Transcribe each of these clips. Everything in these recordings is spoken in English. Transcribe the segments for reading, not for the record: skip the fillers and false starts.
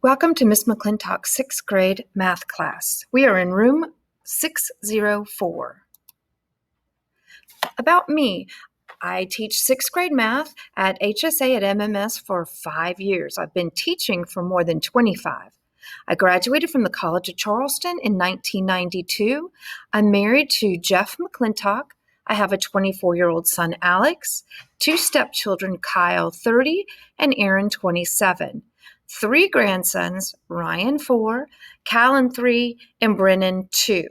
Welcome to Miss McClintock's 6th grade math class. We are in room 604. About me, I teach 6th grade math at HSA at MMS for 5 years. I've been teaching for more than 25. I graduated from the College of Charleston in 1992. I'm married to Jeff McClintock. I have a 24-year-old son, Alex, 2 stepchildren, Kyle, 30, and Aaron, 27. 3 grandsons, Ryan 4, Callan 3, and Brennan 2.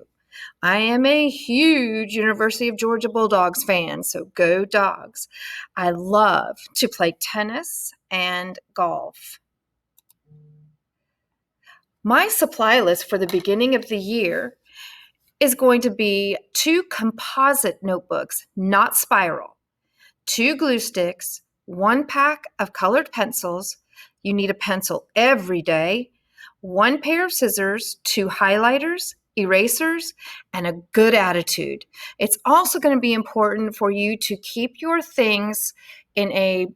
I am a huge University of Georgia Bulldogs fan, so go Dogs. I love to play tennis and golf. My supply list for the beginning of the year is going to be 2 composite notebooks, not spiral, 2 glue sticks, 1 pack of colored pencils. You need a pencil every day, 1 pair of scissors, 2 highlighters, erasers, and a good attitude. It's also going to be important for you to keep your things in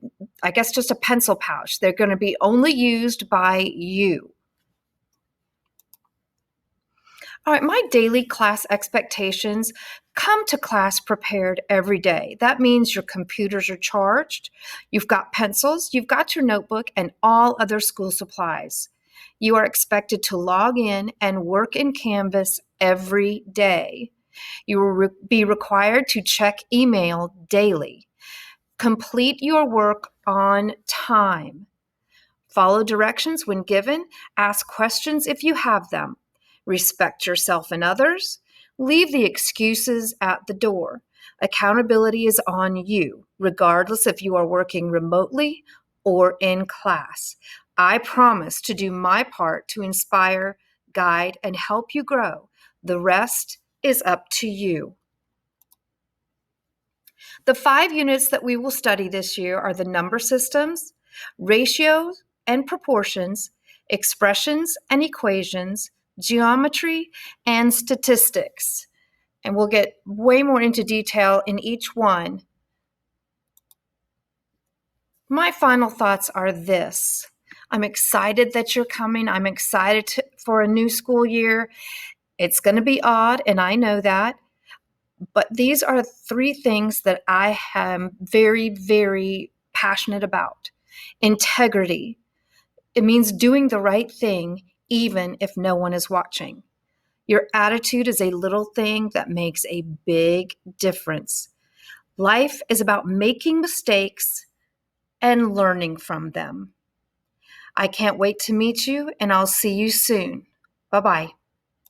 just a pencil pouch. They're going to be only used by you. All right, my daily class expectations: come to class prepared every day. That means your computers are charged, you've got pencils, you've got your notebook, and all other school supplies. You are expected to log in and work in Canvas every day. You will be required to check email daily. Complete your work on time. Follow directions when given. Ask questions if you have them. Respect yourself and others. Leave the excuses at the door. Accountability is on you, regardless if you are working remotely or in class. I promise to do my part to inspire, guide, and help you grow. The rest is up to you. The 5 units that we will study this year are the number systems, ratios and proportions, expressions and equations, geometry, and statistics. And we'll get way more into detail in each one. My final thoughts are this. I'm excited that you're coming. I'm excited for a new school year. It's going to be odd, and I know that. But these are 3 things that I am very, very passionate about. Integrity. It means doing the right thing even if no one is watching. Your attitude is a little thing that makes a big difference. Life is about making mistakes and learning from them. I can't wait to meet you, and I'll see you soon. Bye-bye.